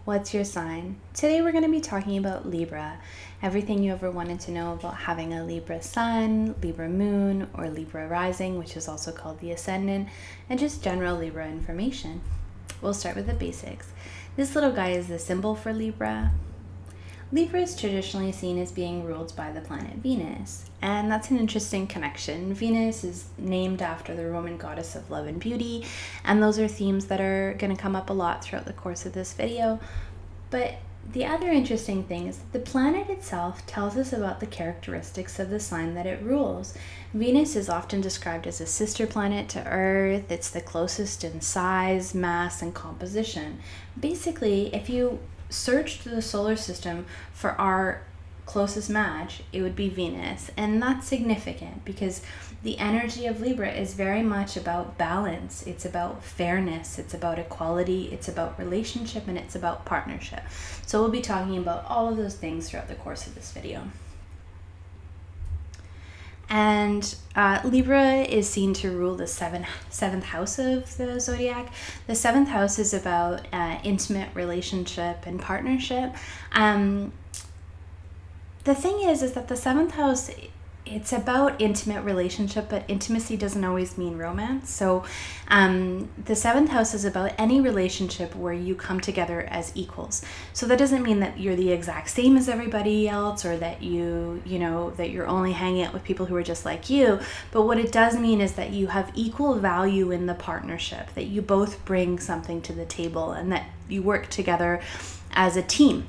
What's your sign? Today we're going to be talking about Libra. Everything you ever wanted to know about having a Libra sun, Libra moon, or Libra rising, which is also called the ascendant, and just general Libra information. We'll start with the basics. This little guy is the symbol for Libra. Libra is traditionally seen as being ruled by the planet Venus, and that's an interesting connection. Venus is named after the Roman goddess of love and beauty, and those are themes that are going to come up a lot throughout the course of this video. But the other interesting thing is that the planet itself tells us about the characteristics of the sign that it rules. Venus is often described as a sister planet to Earth. It's the closest in size, mass, and composition. Basically, if you searched the solar system for our closest match, it would be Venus. And that's significant because the energy of Libra is very much about balance. It's about fairness. It's about equality. It's about relationship, and it's about partnership. So we'll be talking about all of those things throughout the course of this video. And Libra is seen to rule the seventh house of the zodiac. The seventh house is about intimate relationship and partnership. The thing is that the seventh house, it's about intimate relationship, but intimacy doesn't always mean romance. So the seventh house is about any relationship where you come together as equals. So that doesn't mean that you're the exact same as everybody else, or that that you're only hanging out with people who are just like you. But what it does mean is that you have equal value in the partnership, that you both bring something to the table, and that you work together as a team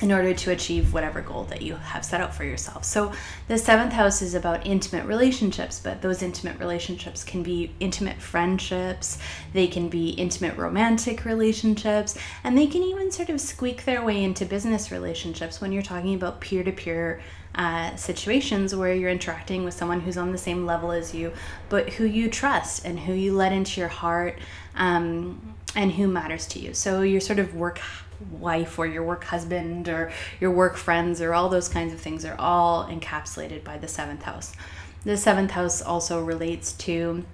in order to achieve whatever goal that you have set out for yourself. So the seventh house is about intimate relationships, but those intimate relationships can be intimate friendships, they can be intimate romantic relationships, and they can even sort of squeak their way into business relationships when you're talking about peer-to-peer situations where you're interacting with someone who's on the same level as you, but who you trust and who you let into your heart, and who matters to you. So your sort of work wife or your work husband or your work friends or all those kinds of things are all encapsulated by the seventh house. The seventh house also relates to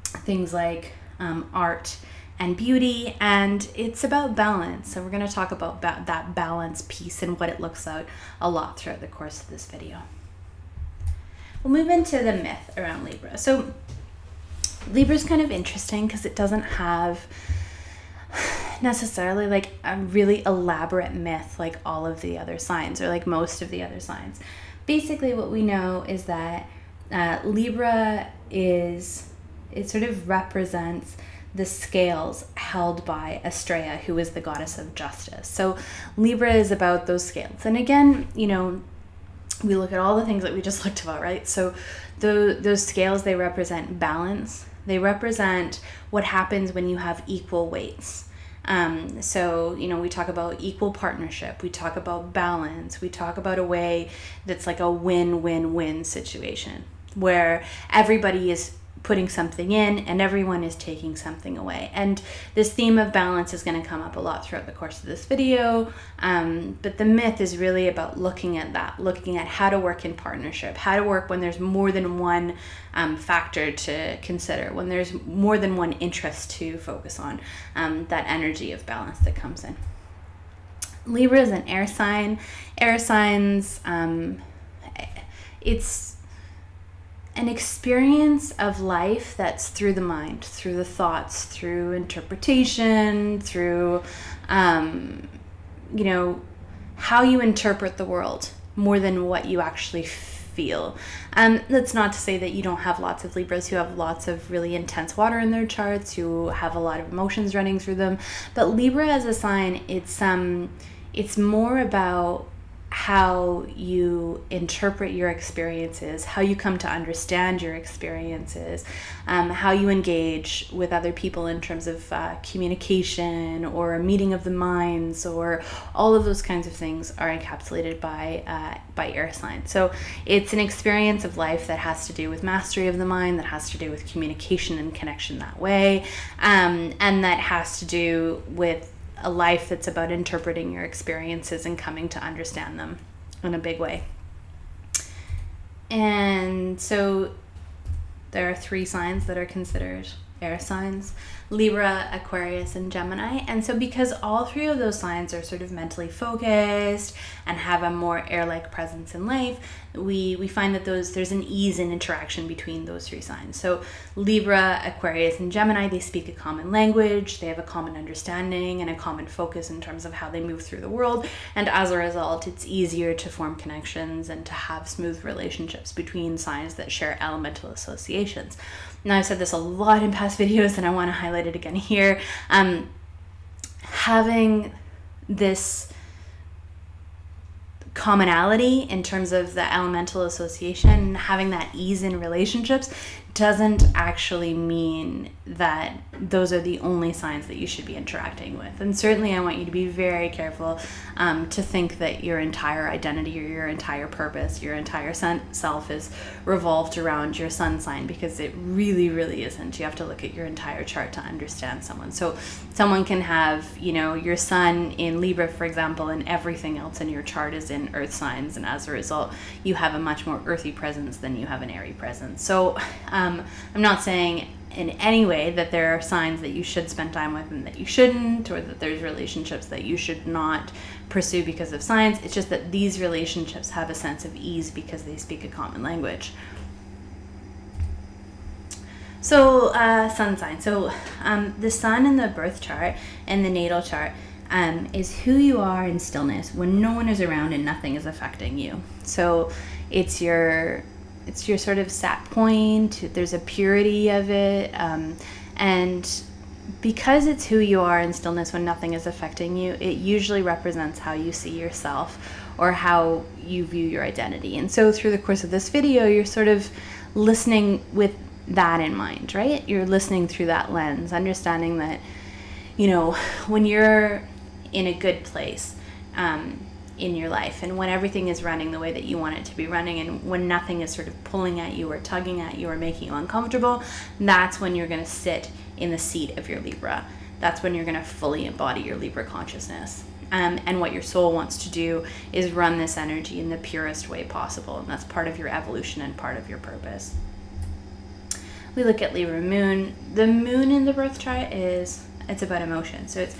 things like art and beauty, and it's about balance. So we're going to talk about that balance piece and what it looks like a lot throughout the course of this video. We'll move into the myth around Libra. So Libra's kind of interesting because it doesn't have necessarily like a really elaborate myth like all of the other signs, or like most of the other signs. Basically what we know is that Libra sort of represents the scales held by Astrea, who is the goddess of justice. So Libra is about those scales. And again, we look at all the things that we just looked about, right? So those scales, they represent balance. They represent what happens when you have equal weights. So we talk about equal partnership, we talk about balance, we talk about a way that's like a win-win-win situation where everybody is putting something in and everyone is taking something away. And this theme of balance is going to come up a lot throughout the course of this video. But the myth is really about looking at how to work in partnership, how to work when there's more than one factor to consider, when there's more than one interest to focus on, that energy of balance that comes in. Libra is an air sign. Air signs, it's an experience of life that's through the mind, through the thoughts, through interpretation, through, how you interpret the world more than what you actually feel. That's not to say that you don't have lots of Libras who have lots of really intense water in their charts, who have a lot of emotions running through them. But Libra as a sign, it's more about how you interpret your experiences, how you come to understand your experiences, how you engage with other people in terms of communication or a meeting of the minds, or all of those kinds of things are encapsulated by air signs. So it's an experience of life that has to do with mastery of the mind, that has to do with communication and connection that way, and that has to do with a life that's about interpreting your experiences and coming to understand them in a big way. And so there are 3 signs that are considered air signs. Libra, Aquarius, and Gemini. And so because all three of those signs are sort of mentally focused and have a more air-like presence in life, we find that there's an ease in interaction between those three signs. So Libra, Aquarius, and Gemini, they speak a common language, they have a common understanding and a common focus in terms of how they move through the world. And as a result, it's easier to form connections and to have smooth relationships between signs that share elemental associations. Now, I've said this a lot in past videos and I want to highlight it again here. Having this commonality in terms of the elemental association, having that ease in relationships, doesn't actually mean that those are the only signs that you should be interacting with. And certainly I want you to be very careful to think that your entire identity or your entire purpose, your entire self is revolved around your sun sign, because it really, really isn't. You have to look at your entire chart to understand someone. So someone can have, your sun in Libra, for example, and everything else in your chart is in earth signs. And as a result, you have a much more earthy presence than you have an airy presence. So I'm not saying in any way that there are signs that you should spend time with and that you shouldn't, or that there's relationships that you should not pursue because of signs. It's just that these relationships have a sense of ease because they speak a common language. So sun sign. So the sun in the birth chart and the natal chart is who you are in stillness when no one is around and nothing is affecting you. So it's your sort of set point. There's a purity of it, and because it's who you are in stillness when nothing is affecting you, it usually represents how you see yourself or how you view your identity. And so through the course of this video, you're sort of listening with that in mind, right? You're listening through that lens, understanding that, when you're in a good place in your life, and when everything is running the way that you want it to be running, and when nothing is sort of pulling at you or tugging at you or making you uncomfortable, that's when you're going to sit in the seat of your Libra. That's when you're going to fully embody your Libra consciousness. And what your soul wants to do is run this energy in the purest way possible. And that's part of your evolution and part of your purpose. We look at Libra moon. The moon in the birth chart it's about emotion. So it's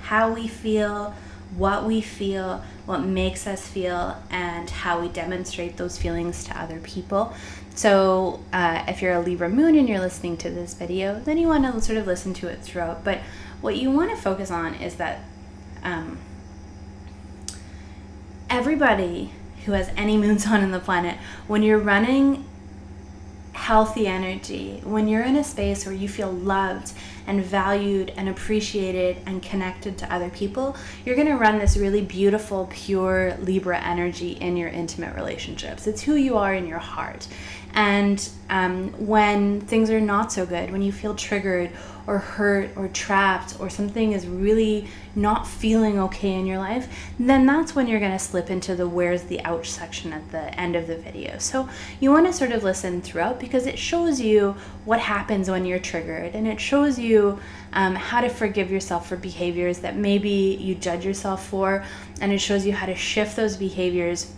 how we feel, what makes us feel, and how we demonstrate those feelings to other people. So if you're a Libra moon and you're listening to this video, then you want to sort of listen to it throughout. But what you want to focus on is that everybody who has any moons on the planet, when you're running healthy energy, when you're in a space where you feel loved and valued and appreciated and connected to other people, you're going to run this really beautiful, pure Libra energy in your intimate relationships. It's who you are in your heart. And when things are not so good, when you feel triggered or hurt or trapped, or something is really not feeling okay in your life, then that's when you're going to slip into the where's the ouch section at the end of the video. So you want to sort of listen throughout, because it shows you what happens when you're triggered, and it shows you how to forgive yourself for behaviors that maybe you judge yourself for, and it shows you how to shift those behaviors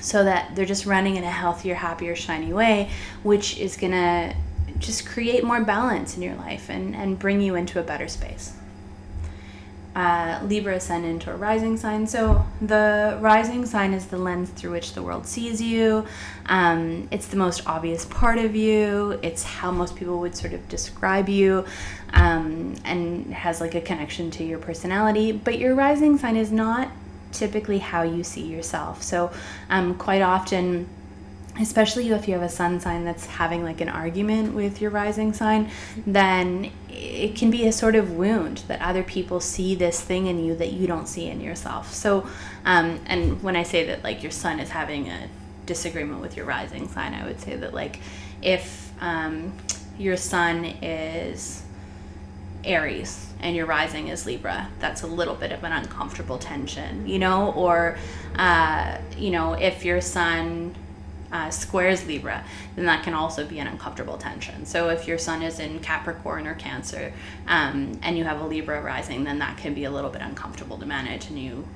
so that they're just running in a healthier, happier, shiny way, which is going to just create more balance in your life and bring you into a better space. Libra ascendant or rising sign. So the rising sign is the lens through which the world sees you. It's the most obvious part of you. It's how most people would sort of describe you, and has like a connection to your personality. But your rising sign is not typically how you see yourself. So quite often, especially if you have a sun sign that's having like an argument with your rising sign, then it can be a sort of wound that other people see this thing in you that you don't see in yourself. So and when I say that like your sun is having a disagreement with your rising sign, I would say that like if your sun is Aries and your rising is Libra, that's a little bit of an uncomfortable tension, or if your sun squares Libra, then that can also be an uncomfortable tension. So if your sun is in Capricorn or Cancer, and you have a Libra rising, then that can be a little bit uncomfortable to manage, and you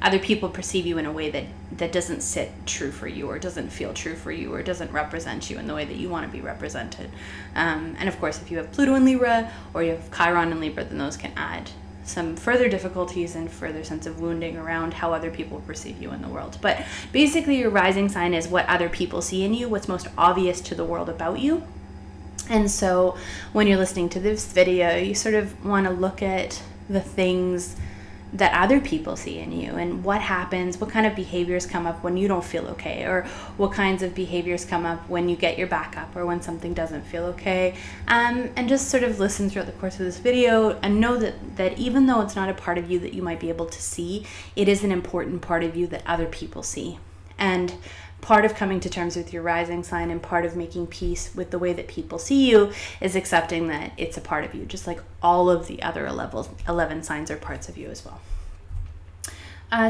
other people perceive you in a way that doesn't sit true for you, or doesn't feel true for you, or doesn't represent you in the way that you want to be represented. And of course, if you have Pluto in Libra or you have Chiron in Libra, then those can add some further difficulties and further sense of wounding around how other people perceive you in the world. But basically, your rising sign is what other people see in you, what's most obvious to the world about you. And so when you're listening to this video, you sort of want to look at the things that other people see in you, and what happens, what kind of behaviors come up when you don't feel okay, or what kinds of behaviors come up when you get your back up, or when something doesn't feel okay. And just sort of listen throughout the course of this video and know that even though it's not a part of you that you might be able to see, it is an important part of you that other people see. And part of coming to terms with your rising sign, and part of making peace with the way that people see you, is accepting that it's a part of you, just like all of the other 11 signs are parts of you as well.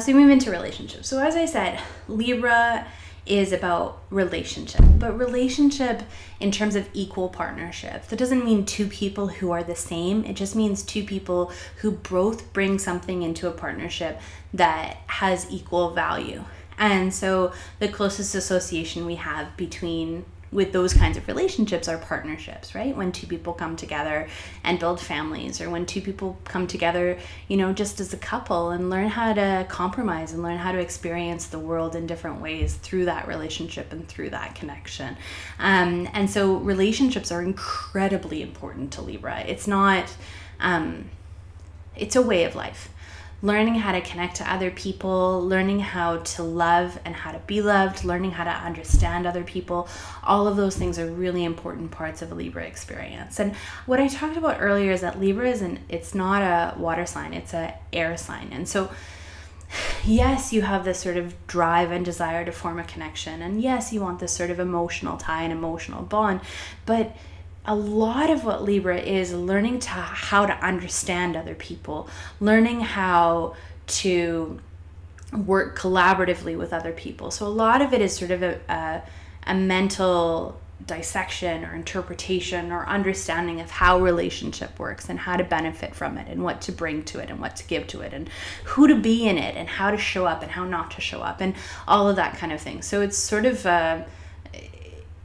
So we move into relationships. So as I said, Libra is about relationship, but relationship in terms of equal partnership. That doesn't mean two people who are the same. It just means two people who both bring something into a partnership that has equal value. And so the closest association we have with those kinds of relationships are partnerships, right? When two people come together and build families, or when two people come together, just as a couple, and learn how to compromise and learn how to experience the world in different ways through that relationship and through that connection. And so relationships are incredibly important to Libra. It's not, it's a way of life. Learning how to connect to other people, learning how to love and how to be loved, learning how to understand other people, all of those things are really important parts of a Libra experience. And what I talked about earlier is that Libra it's not a water sign, it's an air sign. And so yes, you have this sort of drive and desire to form a connection, and yes, you want this sort of emotional tie and emotional bond, but a lot of what Libra is learning how to understand other people, learning how to work collaboratively with other people. So a lot of it is sort of a mental dissection or interpretation or understanding of how relationship works and how to benefit from it and what to bring to it and what to give to it and who to be in it and how to show up and how not to show up and all of that kind of thing. So it's sort of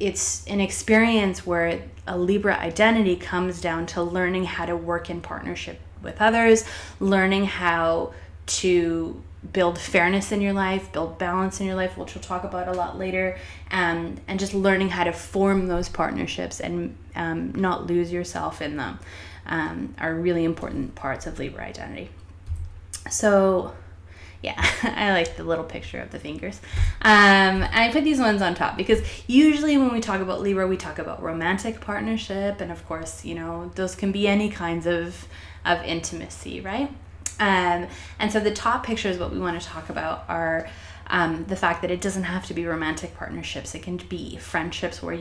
it's an experience where a Libra identity comes down to learning how to work in partnership with others, learning how to build fairness in your life, build balance in your life, which we'll talk about a lot later, and just learning how to form those partnerships and not lose yourself in them are really important parts of Libra identity. So yeah, I like the little picture of the fingers. I put these ones on top because usually when we talk about Libra, we talk about romantic partnership. And of course, those can be any kinds of intimacy, right? And so the top pictures, what we want to talk about are the fact that it doesn't have to be romantic partnerships. It can be friendships where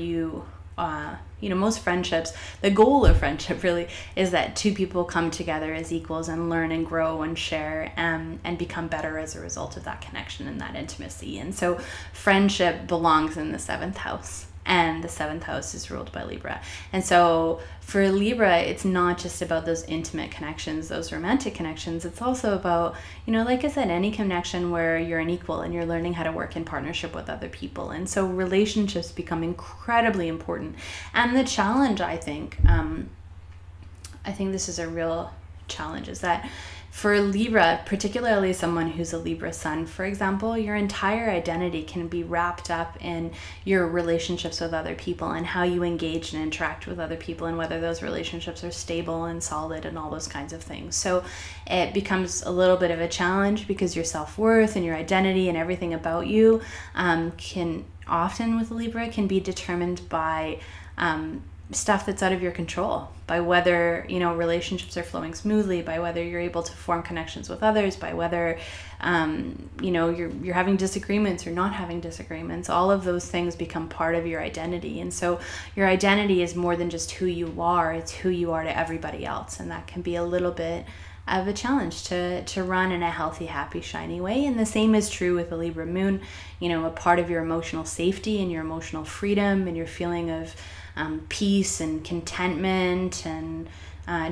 most friendships, the goal of friendship really is that two people come together as equals and learn and grow and share and become better as a result of that connection and that intimacy. And so friendship belongs in the 7th house, and the 7th house is ruled by Libra. And so for Libra, it's not just about those intimate connections, those romantic connections. It's also about, like I said, any connection where you're an equal and you're learning how to work in partnership with other people. And so relationships become incredibly important. And the challenge, I think this is a real challenge, is that for Libra, particularly someone who's a Libra sun, for example, your entire identity can be wrapped up in your relationships with other people and how you engage and interact with other people and whether those relationships are stable and solid and all those kinds of things. So it becomes a little bit of a challenge because your self-worth and your identity and everything about you can often with Libra can be determined by stuff that's out of your control, by whether relationships are flowing smoothly, by whether you're able to form connections with others, by whether you're having disagreements or not having disagreements. All of those things become part of your identity. And so your identity is more than just who you are, it's who you are to everybody else. And that can be a little bit of a challenge to run in a healthy, happy, shiny way. And the same is true with the Libra moon. A part of your emotional safety and your emotional freedom and your feeling of peace and contentment and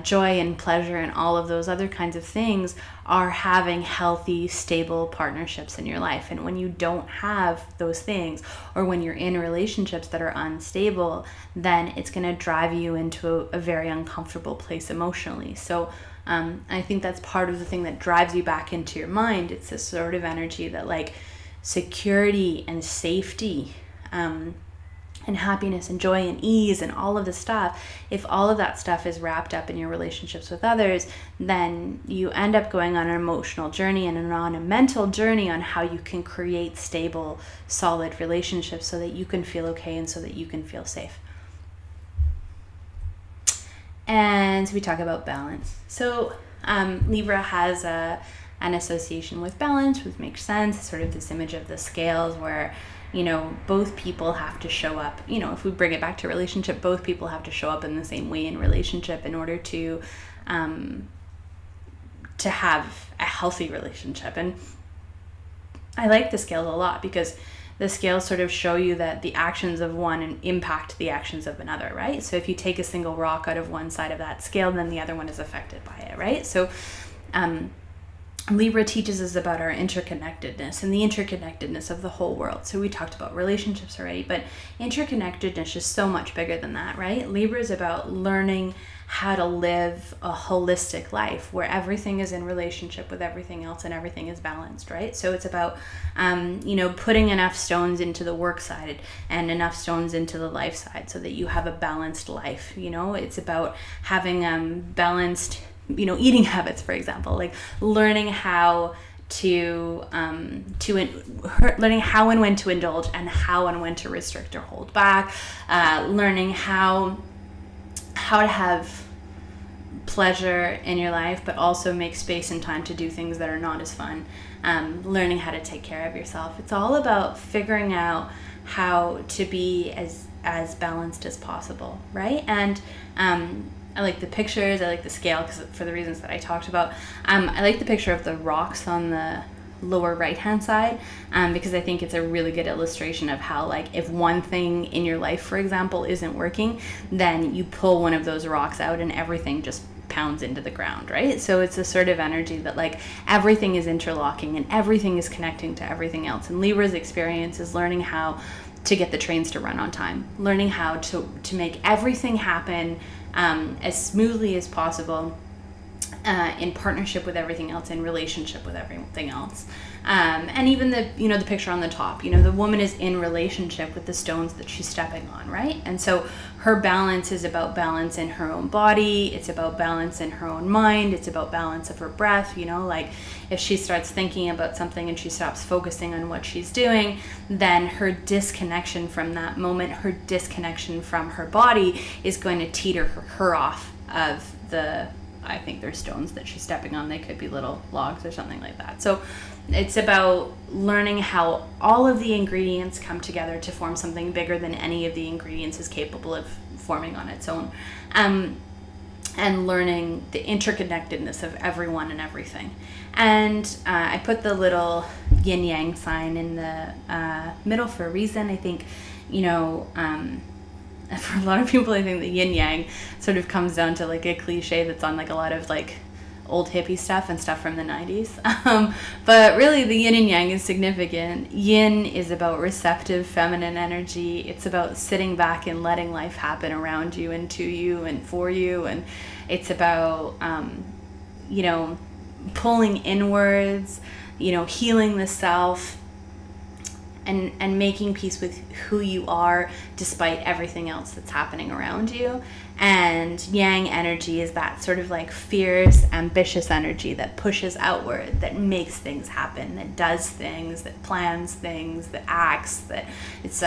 joy and pleasure and all of those other kinds of things are having healthy, stable partnerships in your life. And when you don't have those things, or when you're in relationships that are unstable, then it's going to drive you into a very uncomfortable place emotionally. So I think that's part of the thing that drives you back into your mind. It's this sort of energy that like security and safety, and happiness and joy and ease and all of the stuff, if all of that stuff is wrapped up in your relationships with others, then you end up going on an emotional journey and on a mental journey on how you can create stable, solid relationships so that you can feel okay and so that you can feel safe. And we talk about balance. So Libra has an association with balance, which makes sense. It's sort of this image of the scales where, you know, both people have to show up. You know, if we bring it back to relationship, both people have to show up in the same way in relationship in order to have a healthy relationship. And I like the scales a lot because the scales sort of show you that the actions of one impact the actions of another, right? So if you take a single rock out of one side of that scale, then the other one is affected by it, right? So Libra teaches us about our interconnectedness and the interconnectedness of the whole world. So we talked about relationships already, but interconnectedness is so much bigger than that, right? Libra is about learning how to live a holistic life where everything is in relationship with everything else and everything is balanced, right? So it's about, putting enough stones into the work side and enough stones into the life side so that you have a balanced life. You know, it's about having balanced, eating habits, for example, like learning how learning how and when to indulge and how and when to restrict or hold back, learning how to have pleasure in your life, but also make space and time to do things that are not as fun, learning how to take care of yourself. It's all about figuring out how to be as balanced as possible, right? And I like the pictures, I like the scale because for the reasons that I talked about. I like the picture of the rocks on the lower right hand side, because I think it's a really good illustration of how, like, if one thing in your life, for example, isn't working, then you pull one of those rocks out and everything just pounds into the ground, right? So it's a sort of energy that, like, everything is interlocking and everything is connecting to everything else. And Libra's experience is learning how to get the trains to run on time, learning how to make everything happen as smoothly as possible, in partnership with everything else, in relationship with everything else. And even the picture on the top, the woman is in relationship with the stones that she's stepping on, right? And so her balance is about balance in her own body. It's about balance in her own mind. It's about balance of her breath. Like if she starts thinking about something and she stops focusing on what she's doing, then her disconnection from that moment, her disconnection from her body is going to teeter her off of I think they're stones that she's stepping on. They could be little logs or something like that. So it's about learning how all of the ingredients come together to form something bigger than any of the ingredients is capable of forming on its own. And learning the interconnectedness of everyone and everything. And I put the little yin yang sign in the middle for a reason. I think, for a lot of people, I think the yin yang sort of comes down to like a cliche that's on like a lot of like old hippie stuff and stuff from the 90s. But really the yin and yang is significant. Yin is about receptive feminine energy. It's about sitting back and letting life happen around you and to you and for you. And it's about, pulling inwards, healing the self, and making peace with who you are despite everything else that's happening around you. And yang energy is that sort of like fierce, ambitious energy that pushes outward, that makes things happen, that does things, that plans things, that acts, that it's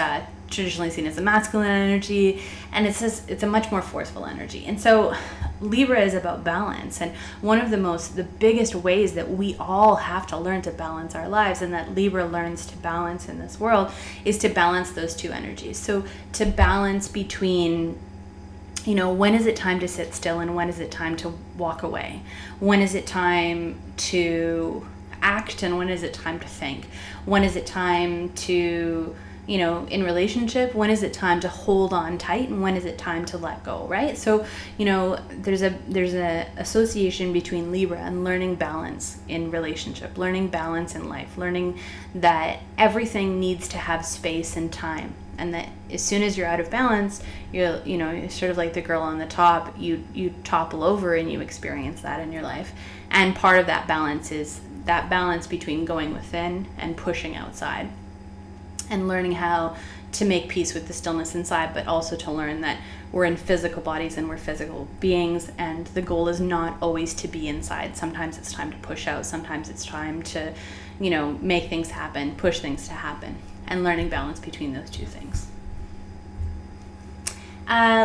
traditionally seen as a masculine energy, and it's a much more forceful energy. And so Libra is about balance, and one of the biggest ways that we all have to learn to balance our lives, and that Libra learns to balance in this world, is to balance those two energies. So to balance between, when is it time to sit still and when is it time to walk away? When is it time to act and when is it time to think? When is it time to in relationship, when is it time to hold on tight and when is it time to let go, right? So, there's a association between Libra and learning balance in relationship, learning balance in life, learning that everything needs to have space and time, and that as soon as you're out of balance, you're sort of like the girl on the top, you topple over and you experience that in your life. And part of that balance is that balance between going within and pushing outside, and learning how to make peace with the stillness inside, but also to learn that we're in physical bodies and we're physical beings, and the goal is not always to be inside. Sometimes it's time to push out. Sometimes it's time to, make things happen, push things to happen, and learning balance between those two things.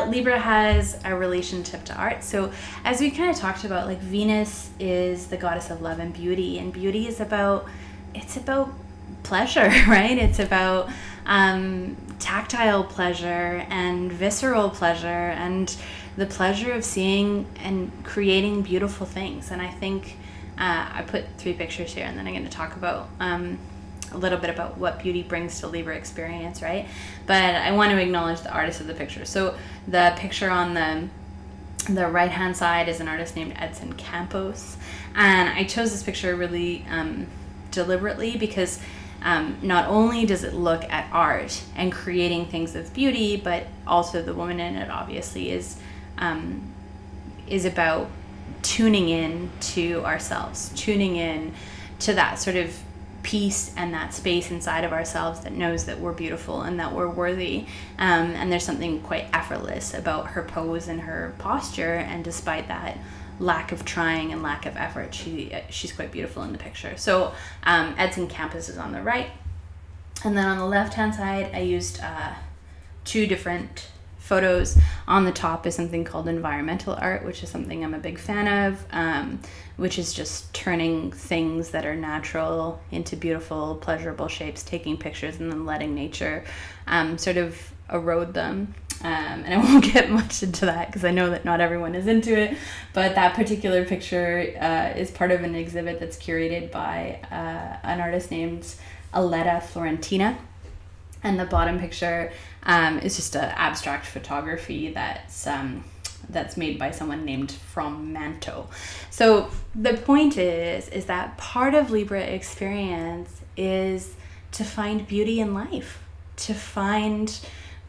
Libra has a relationship to art. So as we kind of talked about, like, Venus is the goddess of love and beauty is about pleasure, right? It's about tactile pleasure and visceral pleasure and the pleasure of seeing and creating beautiful things. And I think I put 3 pictures here, and then I'm going to talk about a little bit about what beauty brings to Libra experience, right? But I want to acknowledge the artist of the picture. So the picture on the right hand side is an artist named Edson Campos, and I chose this picture really deliberately because not only does it look at art and creating things of beauty, but also the woman in it obviously is about tuning in to ourselves, tuning in to that sort of peace and that space inside of ourselves that knows that we're beautiful and that we're worthy. And there's something quite effortless about her pose and her posture, and despite that lack of trying and lack of effort, she's quite beautiful in the picture. So Edson Campos is on the right, and then on the left hand side I used 2 different photos. On the top is something called environmental art, which is something I'm a big fan of, which is just turning things that are natural into beautiful, pleasurable shapes, taking pictures and then letting nature sort of erode them. And I won't get much into that because I know that not everyone is into it, but that particular picture is part of an exhibit that's curated by an artist named Aletta Florentina. And the bottom picture is just an abstract photography that's made by someone named From Manto. So the point is that part of Libra experience is to find beauty in life, to find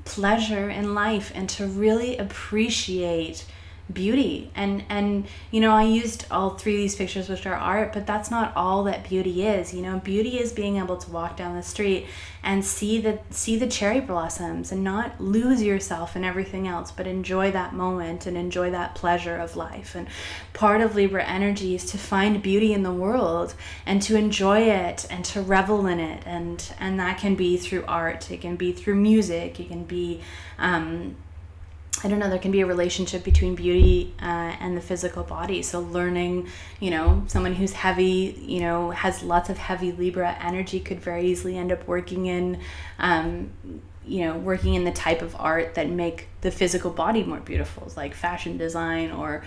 pleasure in life, and to really appreciate beauty. And I used all 3 of these pictures, which are art, but that's not all that beauty is. Beauty is being able to walk down the street and see the cherry blossoms and not lose yourself in everything else, but enjoy that moment and enjoy that pleasure of life. And part of Libra energy is to find beauty in the world and to enjoy it and to revel in it, and that can be through art, it can be through music, it can be there can be a relationship between beauty and the physical body. So learning, someone who's heavy, has lots of heavy Libra energy could very easily end up working in the type of art that make the physical body more beautiful, like fashion design or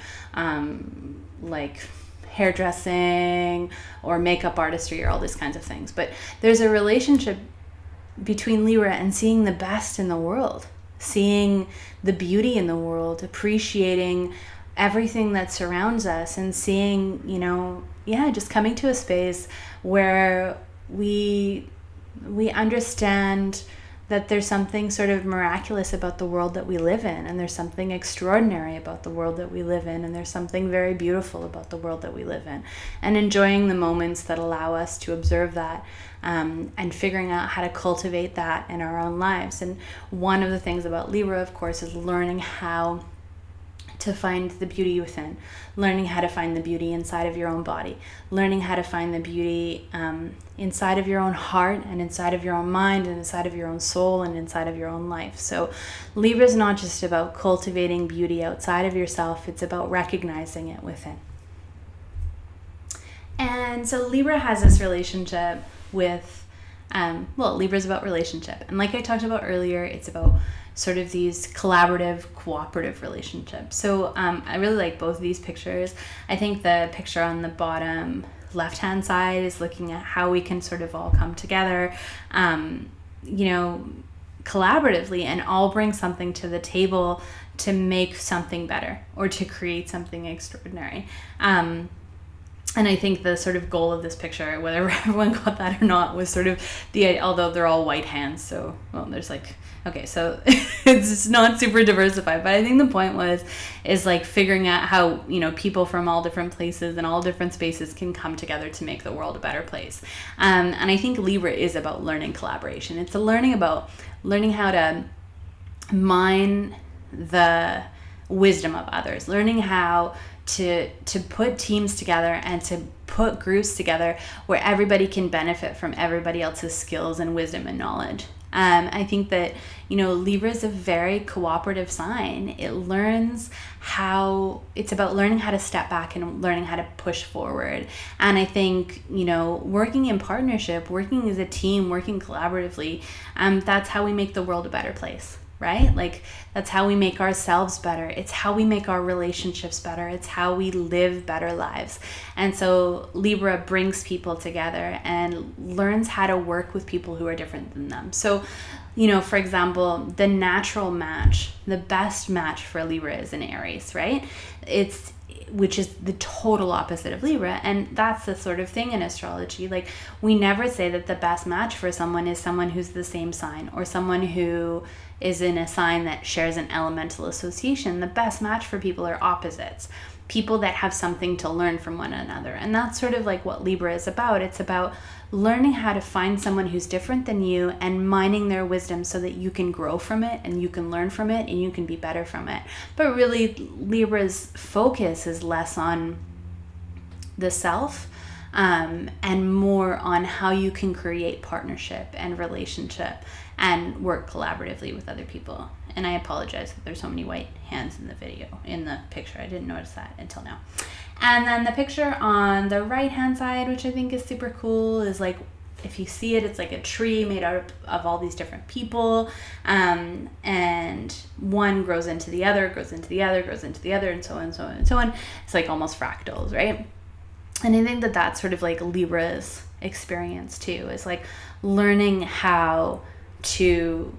like hairdressing or makeup artistry or all these kinds of things. But there's a relationship between Libra and seeing the best in the world, seeing the beauty in the world, appreciating everything that surrounds us, and seeing, just coming to a space where we understand that there's something sort of miraculous about the world that we live in, and there's something extraordinary about the world that we live in, and there's something very beautiful about the world that we live in, and enjoying the moments that allow us to observe that, and figuring out how to cultivate that in our own lives. And one of the things about Libra, of course, is learning how to find the beauty within, learning how to find the beauty inside of your own body, learning how to find the beauty inside of your own heart and inside of your own mind and inside of your own soul and inside of your own life. So Libra is not just about cultivating beauty outside of yourself, it's about recognizing it within. And so Libra has this relationship with, Libra is about relationship. And like I talked about earlier, it's about sort of these collaborative, cooperative relationships. So I really like both of these pictures. I think the picture on the bottom left-hand side is looking at how we can sort of all come together collaboratively and all bring something to the table to make something better or to create something extraordinary. And I think the sort of goal of this picture, whether everyone got that or not, was sort of although they're all white hands, so, well, there's like, okay, so it's not super diversified, but I think the point is like figuring out how, people from all different places and all different spaces can come together to make the world a better place. And I think Libra is about learning collaboration. It's learning how to mine the wisdom of others, learning how to put teams together and to put groups together where everybody can benefit from everybody else's skills and wisdom and knowledge. I think that, Libra is a very cooperative sign. It's about learning how to step back and learning how to push forward. And I think, working in partnership, working as a team, working collaboratively, that's how we make the world a better place. Right? Like, that's how we make ourselves better. It's how we make our relationships better. It's how we live better lives. And so Libra brings people together and learns how to work with people who are different than them. So, for example, the natural match, the best match for Libra is an Aries, right? Which is the total opposite of Libra. And that's the sort of thing in astrology. Like, we never say that the best match for someone is someone who's the same sign or someone who is in a sign that shares an elemental association. The best match for people are opposites, people that have something to learn from one another. And that's sort of like what Libra is about. It's about learning how to find someone who's different than you and mining their wisdom so that you can grow from it and you can learn from it and you can be better from it. But really, Libra's focus is less on the self and more on how you can create partnership and relationship and work collaboratively with other people. And I apologize that there's so many white hands in the picture. I didn't notice that until now. And then the picture on the right hand side, which I think is super cool, is like, if you see it, it's like a tree made out of all these different people. And one grows into the other, grows into the other, grows into the other, and so on and so on and so on. It's like almost fractals, right? And I think that that's sort of like Libra's experience too, is like learning how to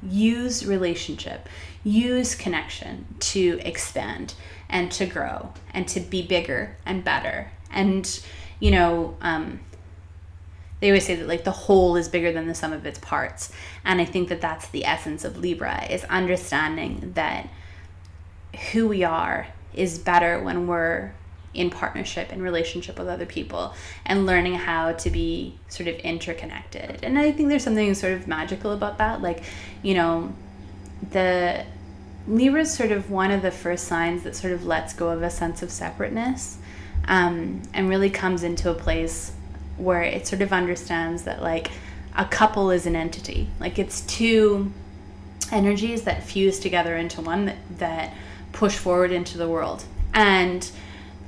use relationship, use connection to expand and to grow and to be bigger and better. And, they always say that like the whole is bigger than the sum of its parts. And I think that that's the essence of Libra, is understanding that who we are is better when we're in partnership and relationship with other people and learning how to be sort of interconnected. And I think there's something sort of magical about that. Like, the Libra is sort of one of the first signs that sort of lets go of a sense of separateness, and really comes into a place where it sort of understands that like a couple is an entity. Like, it's two energies that fuse together into one that push forward into the world. And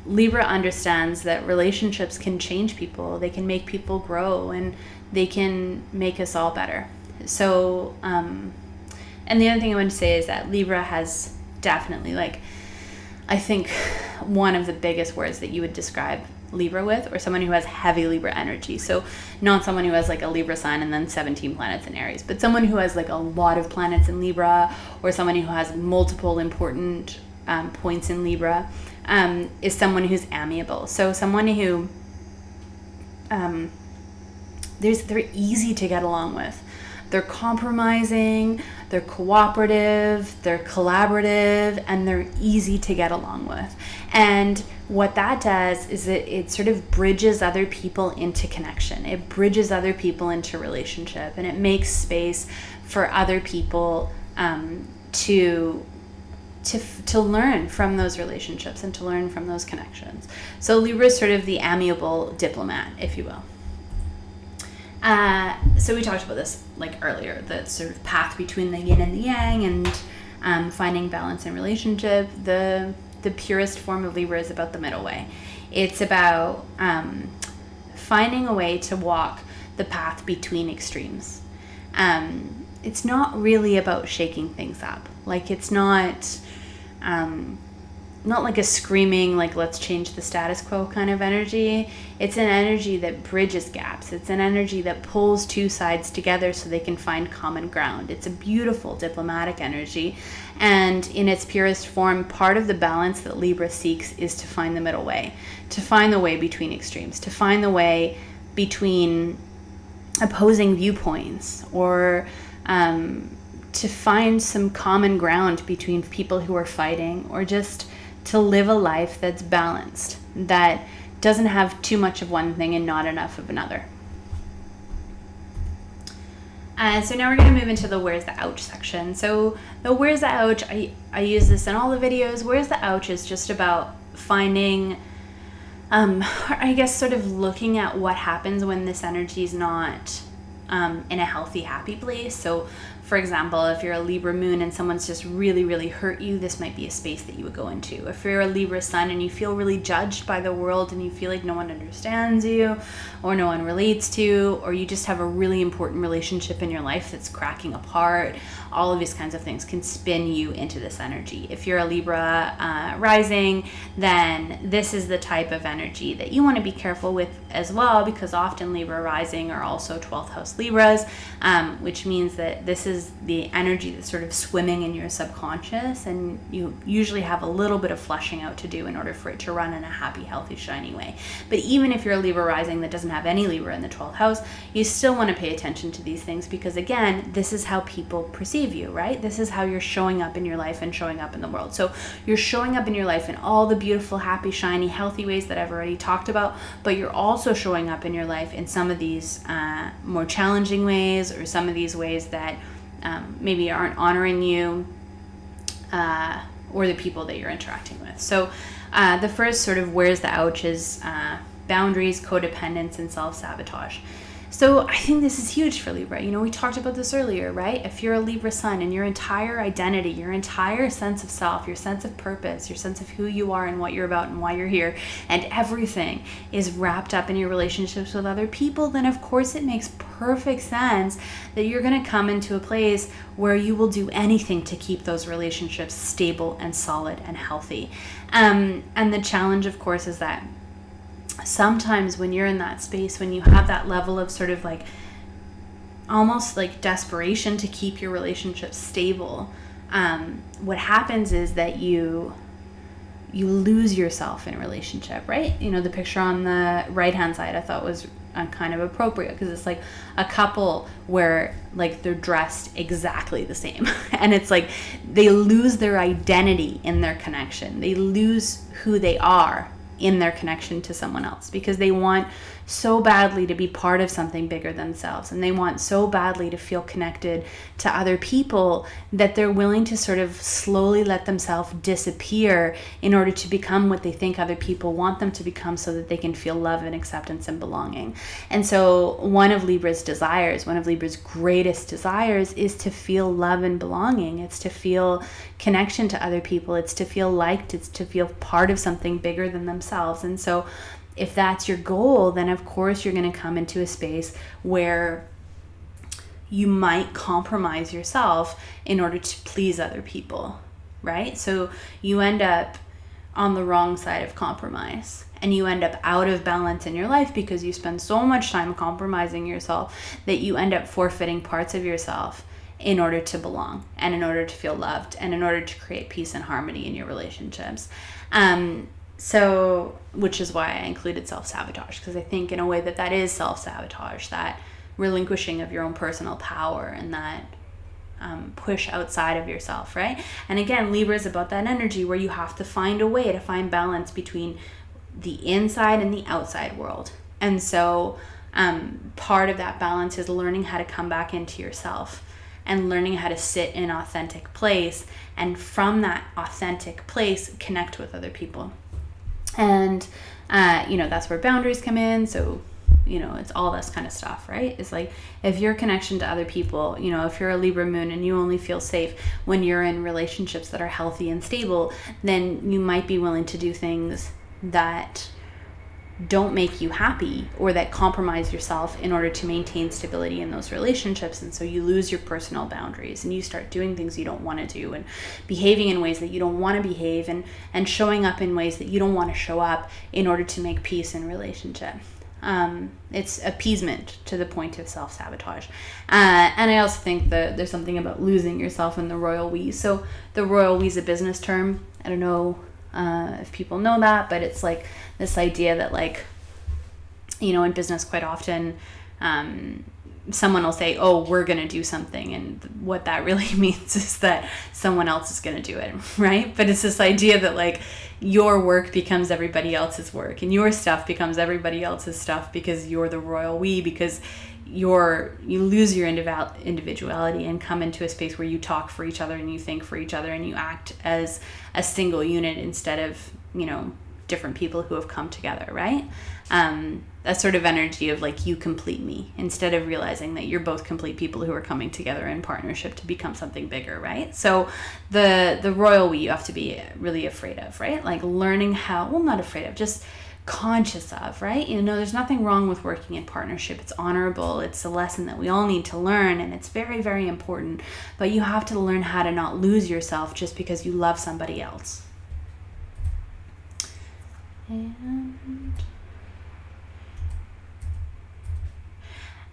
Libra understands that relationships can change people, they can make people grow, and they can make us all better. So, and the other thing I want to say is that Libra has definitely, like, I think one of the biggest words that you would describe Libra with, or someone who has heavy Libra energy. So not someone who has like a Libra sign and then 17 planets in Aries, but someone who has like a lot of planets in Libra, or someone who has multiple important points in Libra. Is someone who's amiable. So someone who they're easy to get along with. They're compromising, they're cooperative, they're collaborative, and they're easy to get along with. And what that does is it sort of bridges other people into connection. It bridges other people into relationship, and it makes space for other people to learn from those relationships and to learn from those connections. So Libra is sort of the amiable diplomat, if you will. So we talked about this like earlier, the sort of path between the yin and the yang, and finding balance in relationship. The purest form of Libra is about the middle way. It's about finding a way to walk the path between extremes. It's not really about shaking things up. Like, it's not not like a screaming, like, let's change the status quo kind of energy. It's an energy that bridges gaps. It's an energy that pulls two sides together so they can find common ground. It's a beautiful diplomatic energy. And in its purest form, part of the balance that Libra seeks is to find the middle way, to find the way between extremes, to find the way between opposing viewpoints, or to find some common ground between people who are fighting, or just to live a life that's balanced, that doesn't have too much of one thing and not enough of another. So now we're going to move into the where's the ouch section. So the where's the ouch, I use this in all the videos. Where's the ouch is just about finding, I guess sort of looking at what happens when this energy is not in a healthy, happy place. So for example, if you're a Libra moon and someone's just really, really hurt you, this might be a space that you would go into. If you're a Libra sun and you feel really judged by the world and you feel like no one understands you or no one relates to you, or you just have a really important relationship in your life that's cracking apart, all of these kinds of things can spin you into this energy. If you're a Libra rising, then this is the type of energy that you want to be careful with as well, because often Libra rising are also 12th house Libras, which means that this is the energy that's sort of swimming in your subconscious, and you usually have a little bit of fleshing out to do in order for it to run in a happy, healthy, shiny way. But even if you're a Libra rising that doesn't have any Libra in the 12th house, you still want to pay attention to these things, because again, this is how people perceive you, right? This is how you're showing up in your life and showing up in the world. So you're showing up in your life in all the beautiful, happy, shiny, healthy ways that I've already talked about, but you're also showing up in your life in some of these more challenging ways, or some of these ways that maybe aren't honoring you or the people that you're interacting with. So the first sort of where's the ouch is boundaries, codependence, and self-sabotage. So I think this is huge for Libra. You know, we talked about this earlier, right? If you're a Libra sun and your entire identity, your entire sense of self, your sense of purpose, your sense of who you are and what you're about and why you're here, and everything is wrapped up in your relationships with other people, then of course it makes perfect sense that you're going to come into a place where you will do anything to keep those relationships stable and solid and healthy. And the challenge, of course, is that sometimes when you're in that space, when you have that level of sort of like almost like desperation to keep your relationship stable, what happens is that you lose yourself in a relationship, right? You know, the picture on the right hand side I thought was kind of appropriate, because it's like a couple where like they're dressed exactly the same and it's like they lose their identity in their connection. They lose who they are in their connection to someone else, because they want so badly to be part of something bigger than themselves, and they want so badly to feel connected to other people that they're willing to sort of slowly let themselves disappear in order to become what they think other people want them to become, so that they can feel love and acceptance and belonging. And so one of Libra's desires, one of Libra's greatest desires, is to feel love and belonging. It's to feel connection to other people. It's to feel liked. It's to feel part of something bigger than themselves. And so if that's your goal, then of course you're going to come into a space where you might compromise yourself in order to please other people, right? So you end up on the wrong side of compromise, and you end up out of balance in your life because you spend so much time compromising yourself that you end up forfeiting parts of yourself in order to belong, and in order to feel loved, and in order to create peace and harmony in your relationships. So, which is why I included self-sabotage, because I think in a way that is self-sabotage, that relinquishing of your own personal power, and that push outside of yourself, right? And again, Libra is about that energy where you have to find a way to find balance between the inside and the outside world. And so part of that balance is learning how to come back into yourself, and learning how to sit in an authentic place, and from that authentic place connect with other people. And that's where boundaries come in. So it's all this kind of stuff, right? It's like, if your connection to other people, if you're a Libra moon and you only feel safe when you're in relationships that are healthy and stable, then you might be willing to do things that don't make you happy, or that compromise yourself in order to maintain stability in those relationships. And so you lose your personal boundaries and you start doing things you don't want to do and behaving in ways that you don't want to behave, and showing up in ways that you don't want to show up in order to make peace in relationship. It's appeasement to the point of self-sabotage. And I also think that there's something about losing yourself in the royal we. So the royal we is a business term. I don't know if people know that, but it's like this idea that, like, you know, in business quite often, someone will say, oh, we're going to do something. And what that really means is that someone else is going to do it, right? But it's this idea that, like, your work becomes everybody else's work and your stuff becomes everybody else's stuff because you're the royal we, because you lose your individuality and come into a space where you talk for each other and you think for each other and you act as a single unit instead of, you know, different people who have come together, right? That sort of energy of, like, you complete me, instead of realizing that you're both complete people who are coming together in partnership to become something bigger, right? So the royal we you have to be really afraid of, right? Like, learning how, well, not afraid of, just conscious of, right? You know, there's nothing wrong with working in partnership. It's honorable. It's a lesson that we all need to learn, and it's very, very important. But you have to learn how to not lose yourself just because you love somebody else.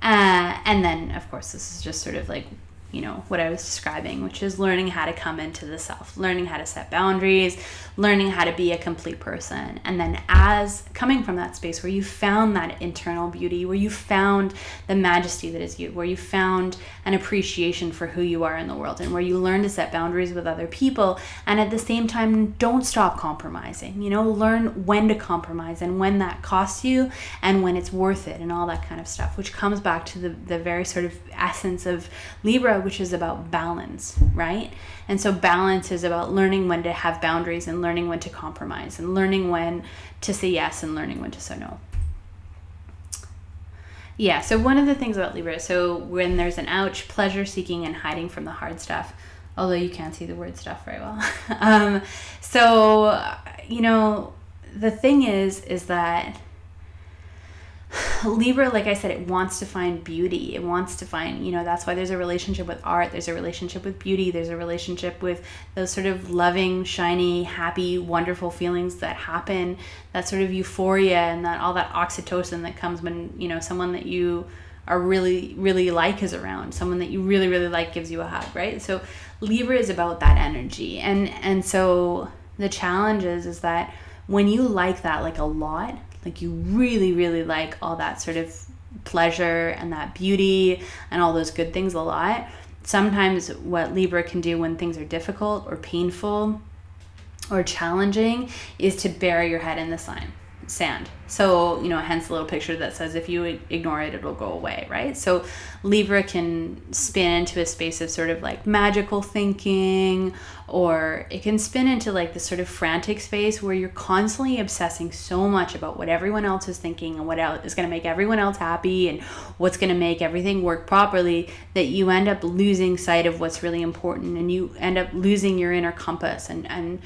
And then, of course, this is just sort of like, you know, what I was describing, which is learning how to come into the self, learning how to set boundaries, learning how to be a complete person. And then as coming from that space where you found that internal beauty, where you found the majesty that is you, where you found an appreciation for who you are in the world, and where you learn to set boundaries with other people, and at the same time, don't stop compromising. You know, learn when to compromise and when that costs you and when it's worth it and all that kind of stuff, which comes back to the very sort of essence of Libra, which is about balance, right? And so balance is about learning when to have boundaries and learning when to compromise and learning when to say yes and learning when to say no. Yeah, so one of the things about Libra, so when there's an ouch, pleasure seeking and hiding from the hard stuff, although you can't see the word stuff very well. So, you know, the thing is that Libra, like I said, it wants to find beauty. It wants to find, you know, that's why there's a relationship with art. There's a relationship with beauty. There's a relationship with those sort of loving, shiny, happy, wonderful feelings that happen, that sort of euphoria and that all that oxytocin that comes when, you know, someone that you are really, really like is around. Someone that you really, really like gives you a hug, right? So Libra is about that energy. And so the challenge is that when you like that, like a lot, like you really, really like all that sort of pleasure and that beauty and all those good things a lot, sometimes what Libra can do when things are difficult or painful or challenging is to bury your head in the sand. So, you know, hence the little picture that says if you ignore it, it'll go away, right? So Libra can spin into a space of sort of like magical thinking, or it can spin into like this sort of frantic space where you're constantly obsessing so much about what everyone else is thinking and what else is going to make everyone else happy and what's going to make everything work properly, that you end up losing sight of what's really important, and you end up losing your inner compass and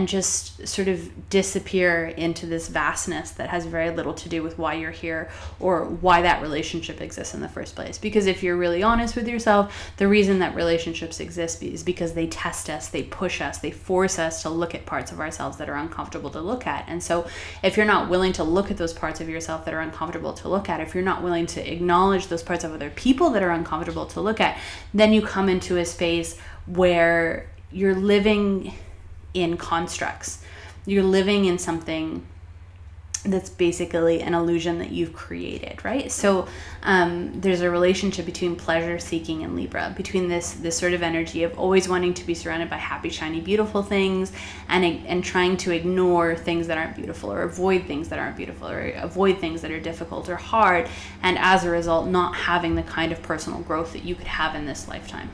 just sort of disappear into this vastness that has very little to do with why you're here or why that relationship exists in the first place. Because if you're really honest with yourself, the reason that relationships exist is because they test us, they push us, they force us to look at parts of ourselves that are uncomfortable to look at. And so if you're not willing to look at those parts of yourself that are uncomfortable to look at, if you're not willing to acknowledge those parts of other people that are uncomfortable to look at, then you come into a space where you're living in constructs. You're living in something that's basically an illusion that you've created, right? So there's a relationship between pleasure seeking and Libra, between this sort of energy of always wanting to be surrounded by happy, shiny, beautiful things, and trying to ignore things that aren't beautiful, or avoid things that aren't beautiful, or avoid things that are difficult or hard, and as a result, not having the kind of personal growth that you could have in this lifetime.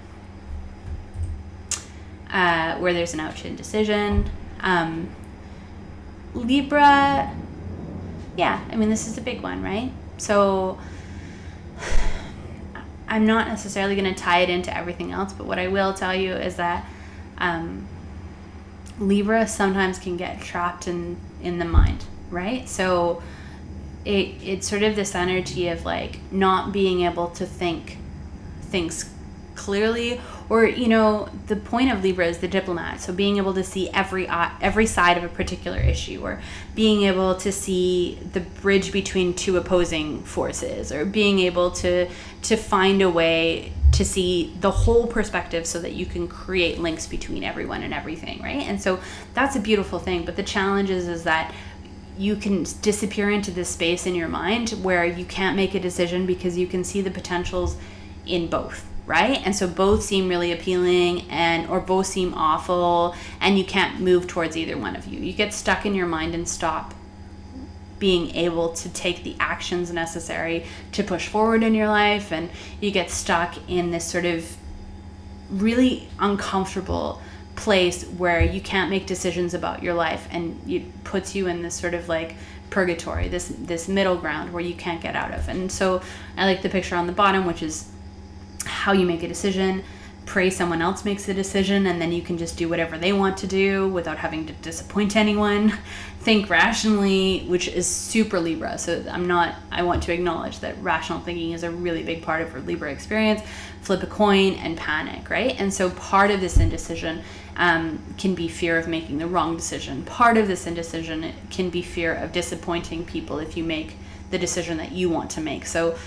Where there's an ouch indecision. Libra, yeah, I mean, this is a big one, right? So I'm not necessarily going to tie it into everything else, but what I will tell you is that Libra sometimes can get trapped in the mind, right? So it's sort of this energy of like not being able to think things clearly, or the point of Libra is the diplomat, so being able to see every side of a particular issue, or being able to see the bridge between two opposing forces, or being able to find a way to see the whole perspective so that you can create links between everyone and everything, right? And so that's a beautiful thing, but the challenge is that you can disappear into this space in your mind where you can't make a decision because you can see the potentials in both, right? And so both seem really appealing or both seem awful, and you can't move towards either one of you. You get stuck in your mind and stop being able to take the actions necessary to push forward in your life, and you get stuck in this sort of really uncomfortable place where you can't make decisions about your life, and it puts you in this sort of like purgatory, this middle ground where you can't get out of. And so I like the picture on the bottom, which is how you make a decision. Pray someone else makes a decision, and then you can just do whatever they want to do without having to disappoint anyone. Think rationally, which is super Libra. So I want to acknowledge that rational thinking is a really big part of our Libra experience. Flip a coin and panic, right? And so part of this indecision can be fear of making the wrong decision. Part of this indecision can be fear of disappointing people if you make the decision that you want to make. So,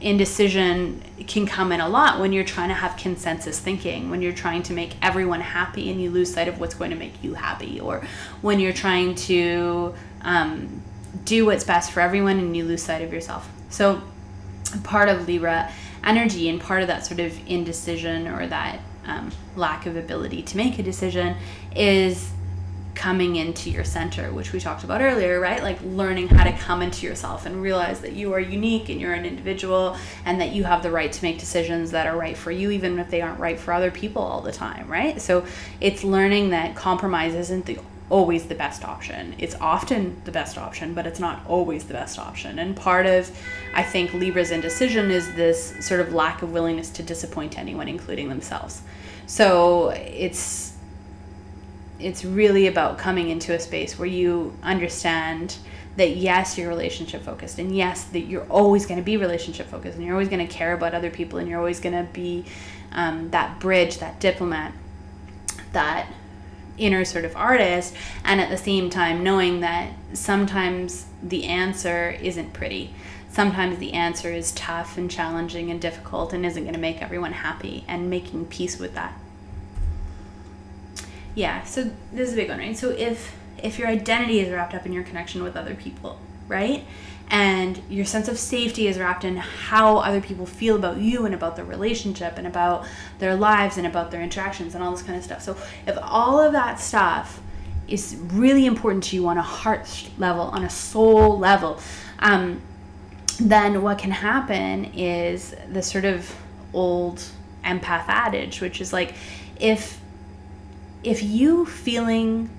indecision can come in a lot when you're trying to have consensus thinking, when you're trying to make everyone happy and you lose sight of what's going to make you happy, or when you're trying to do what's best for everyone and you lose sight of yourself. So part of Libra energy and part of that sort of indecision, or that lack of ability to make a decision, is coming into your center, which we talked about earlier, right? Like learning how to come into yourself and realize that you are unique and you're an individual, and that you have the right to make decisions that are right for you, even if they aren't right for other people all the time, right? So it's learning that compromise isn't always the best option. It's often the best option, but it's not always the best option. And part of, I think, Libra's indecision is this sort of lack of willingness to disappoint anyone, including themselves. So it's really about coming into a space where you understand that yes, you're relationship focused, and yes, that you're always going to be relationship focused, and you're always going to care about other people, and you're always going to be that bridge, that diplomat, that inner sort of artist, and at the same time knowing that sometimes the answer isn't pretty. Sometimes the answer is tough and challenging and difficult and isn't going to make everyone happy, and making peace with that. Yeah, so this is a big one, right? So if your identity is wrapped up in your connection with other people, right? And your sense of safety is wrapped in how other people feel about you and about the relationship and about their lives and about their interactions and all this kind of stuff. So if all of that stuff is really important to you on a heart level, on a soul level, then what can happen is the sort of old empath adage, which is like, if you feeling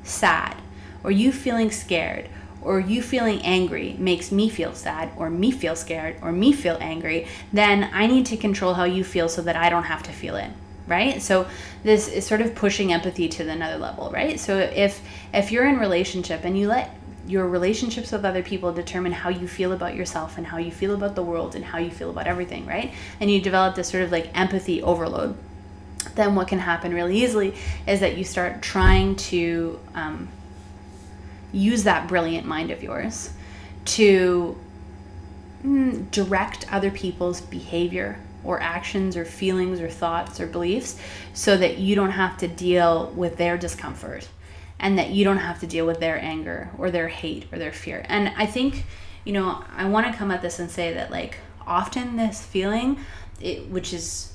sad, or you feeling scared, or you feeling angry makes me feel sad, or me feel scared, or me feel angry, then I need to control how you feel so that I don't have to feel it, right? So this is sort of pushing empathy to another level, right? So if you're in a relationship and you let your relationships with other people determine how you feel about yourself and how you feel about the world and how you feel about everything, right? And you develop this sort of like empathy overload, then what can happen really easily is that you start trying to use that brilliant mind of yours to direct other people's behavior or actions or feelings or thoughts or beliefs, so that you don't have to deal with their discomfort, and that you don't have to deal with their anger or their hate or their fear. And I think, I want to come at this and say that, like, often this feeling, which is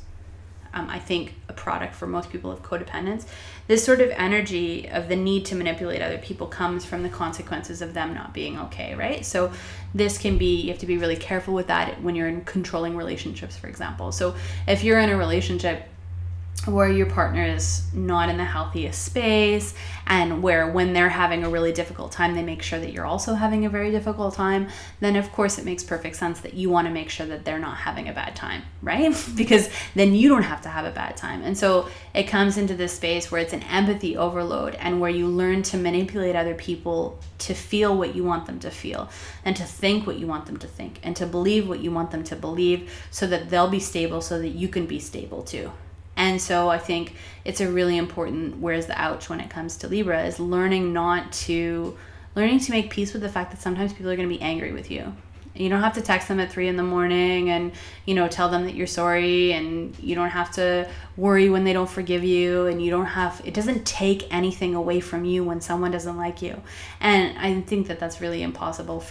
I think a product for most people of codependence, this sort of energy of the need to manipulate other people comes from the consequences of them not being okay, right? So this can be, you have to be really careful with that when you're in controlling relationships, for example. So if you're in a relationship where your partner is not in the healthiest space, and where when they're having a really difficult time, they make sure that you're also having a very difficult time, then of course it makes perfect sense that you want to make sure that they're not having a bad time, right? Because then you don't have to have a bad time. And so it comes into this space where it's an empathy overload, and where you learn to manipulate other people to feel what you want them to feel, and to think what you want them to think, and to believe what you want them to believe, so that they'll be stable, so that you can be stable too. And so I think it's a really important where's the ouch when it comes to Libra, is learning to make peace with the fact that sometimes people are going to be angry with you. You don't have to text them at 3 a.m. and, tell them that you're sorry, and you don't have to worry when they don't forgive you, and it doesn't take anything away from you when someone doesn't like you. And I think that that's really impossible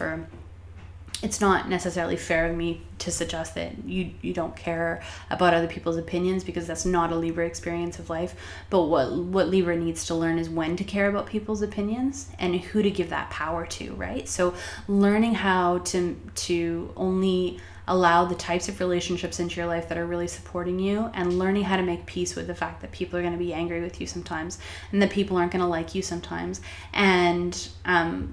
it's not necessarily fair of me to suggest that you don't care about other people's opinions, because that's not a Libra experience of life. But what Libra needs to learn is when to care about people's opinions and who to give that power to, right? So learning how to only allow the types of relationships into your life that are really supporting you, and learning how to make peace with the fact that people are going to be angry with you sometimes, and that people aren't going to like you sometimes, and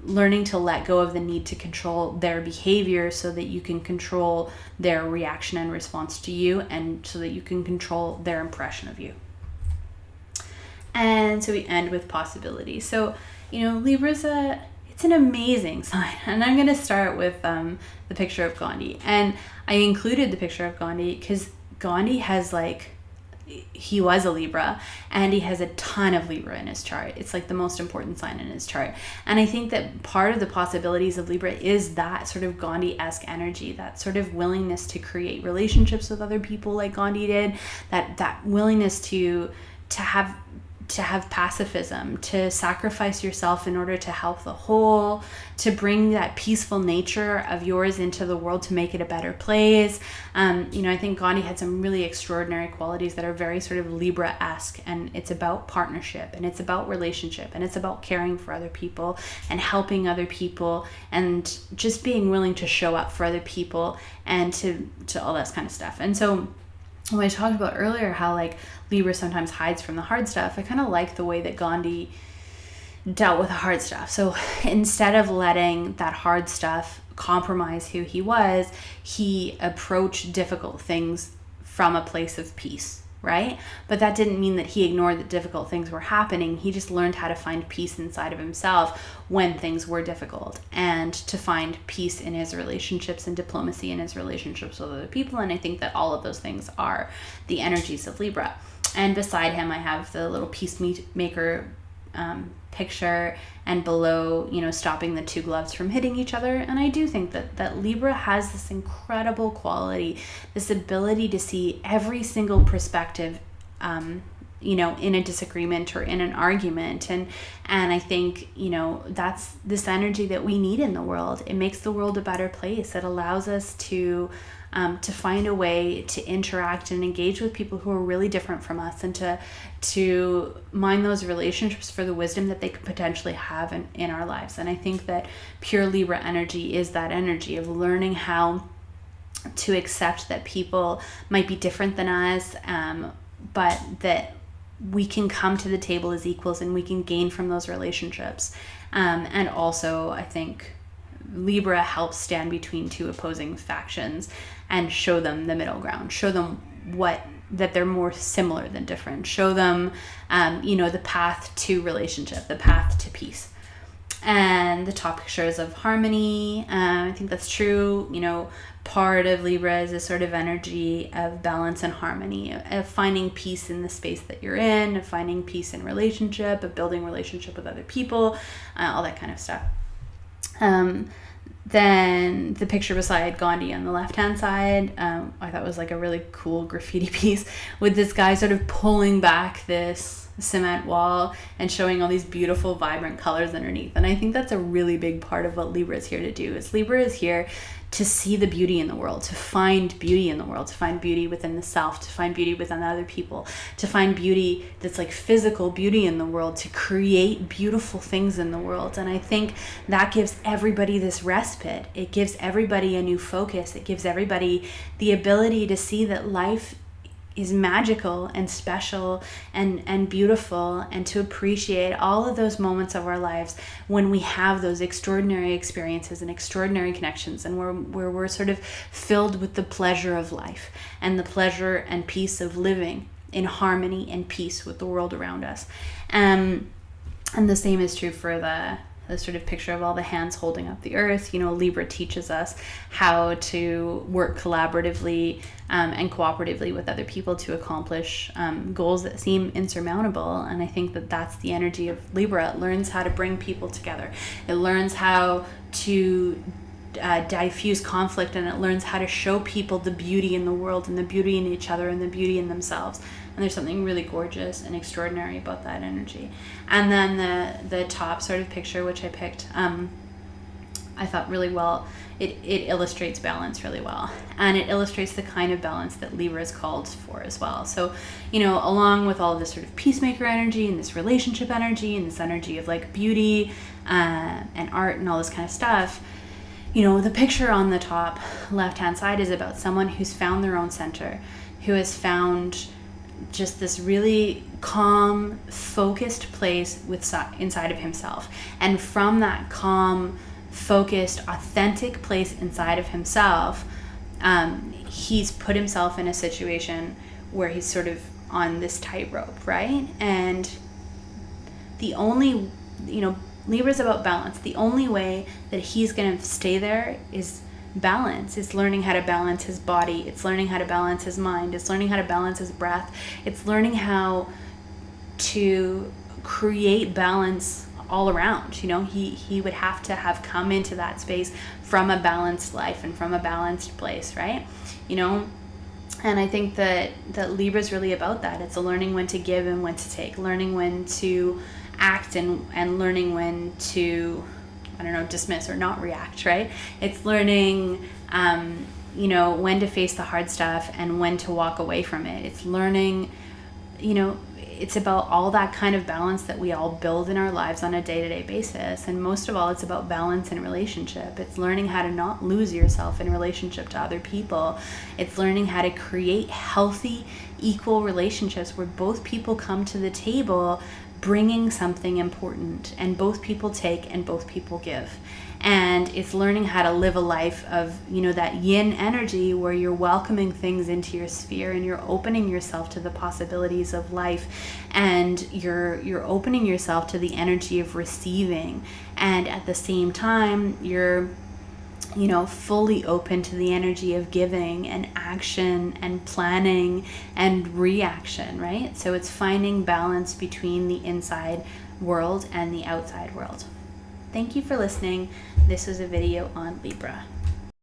learning to let go of the need to control their behavior, so that you can control their reaction and response to you, and so that you can control their impression of you. And so we end with possibility. So, Libra's it's an amazing sign. And I'm going to start with the picture of Gandhi. And I included the picture of Gandhi because Gandhi has he was a Libra, and he has a ton of Libra in his chart. It's the most important sign in his chart. And I think that part of the possibilities of Libra is that sort of Gandhi-esque energy, that sort of willingness to create relationships with other people like Gandhi did, that willingness to have pacifism, to sacrifice yourself in order to help the whole, to bring that peaceful nature of yours into the world to make it a better place. I think Gandhi had some really extraordinary qualities that are very sort of Libra-esque, and it's about partnership, and it's about relationship, and it's about caring for other people and helping other people, and just being willing to show up for other people, and to all that kind of stuff. And so when I talked about earlier how Libra sometimes hides from the hard stuff, I kind of like the way that Gandhi dealt with the hard stuff. So instead of letting that hard stuff compromise who he was, he approached difficult things from a place of peace, right? But that didn't mean that he ignored that difficult things were happening. He just learned how to find peace inside of himself when things were difficult, and to find peace in his relationships and diplomacy in his relationships with other people. And I think that all of those things are the energies of Libra. And beside him, I have the little peacemaker picture, and below, stopping the two gloves from hitting each other. And I do think that Libra has this incredible quality, this ability to see every single perspective, in a disagreement or in an argument. And I think, that's this energy that we need in the world. It makes the world a better place. It allows us to find a way to interact and engage with people who are really different from us, and to mine those relationships for the wisdom that they could potentially have in our lives. And I think that pure Libra energy is that energy of learning how to accept that people might be different than us, but that we can come to the table as equals, and we can gain from those relationships. And also, I think Libra helps stand between two opposing factions and show them the middle ground, show them that they're more similar than different, show them, the path to relationship, the path to peace. And the top pictures of harmony. I think that's true. Part of Libra is a sort of energy of balance and harmony, of finding peace in the space that you're in, of finding peace in relationship, of building relationship with other people, all that kind of stuff. Then the picture beside Gandhi on the left-hand side, I thought was a really cool graffiti piece with this guy sort of pulling back this cement wall and showing all these beautiful, vibrant colors underneath. And I think that's a really big part of what Libra is here to do. Libra is here to see the beauty in the world, to find beauty in the world, to find beauty within the self, to find beauty within other people, to find beauty that's physical beauty in the world, to create beautiful things in the world. And I think that gives everybody this respite. It gives everybody a new focus. It gives everybody the ability to see that life is magical and special and beautiful, and to appreciate all of those moments of our lives when we have those extraordinary experiences and extraordinary connections, and where we're sort of filled with the pleasure of life and the pleasure and peace of living in harmony and peace with the world around us. And the same is true for the sort of picture of all the hands holding up the earth. Libra teaches us how to work collaboratively and cooperatively with other people to accomplish goals that seem insurmountable. And I think that that's the energy of Libra. It learns how to bring people together. It learns how to diffuse conflict, and it learns how to show people the beauty in the world and the beauty in each other and the beauty in themselves. And there's something really gorgeous and extraordinary about that energy. And then the top sort of picture, which I picked, I thought really well, it illustrates balance really well. And it illustrates the kind of balance that Libra is called for as well. So, along with all of this sort of peacemaker energy and this relationship energy and this energy of like beauty and art and all this kind of stuff, the picture on the top left-hand side is about someone who's found their own center, who has found just this really calm, focused place inside of himself. And from that calm, focused, authentic place inside of himself, he's put himself in a situation where he's sort of on this tightrope, right? And the only, Libra's about balance. The only way that he's going to stay there is balance. It's learning how to balance his body. It's learning how to balance his mind. It's learning how to balance his breath. It's learning how to create balance all around. He would have to have come into that space from a balanced life and from a balanced place, right? And I think that Libra's really about that. It's a learning when to give and when to take, learning when to act and learning when to, dismiss or not react, right? It's learning, when to face the hard stuff and when to walk away from it. It's learning, it's about all that kind of balance that we all build in our lives on a day-to-day basis. And most of all, it's about balance in relationship. It's learning how to not lose yourself in relationship to other people. It's learning how to create healthy, equal relationships where both people come to the table bringing something important, and both people take and both people give. And it's learning how to live a life of, that yin energy where you're welcoming things into your sphere and you're opening yourself to the possibilities of life, and you're opening yourself to the energy of receiving, and at the same time you're fully open to the energy of giving and action and planning and reaction, right? So it's finding balance between the inside world and the outside world. Thank you for listening. This was a video on Libra.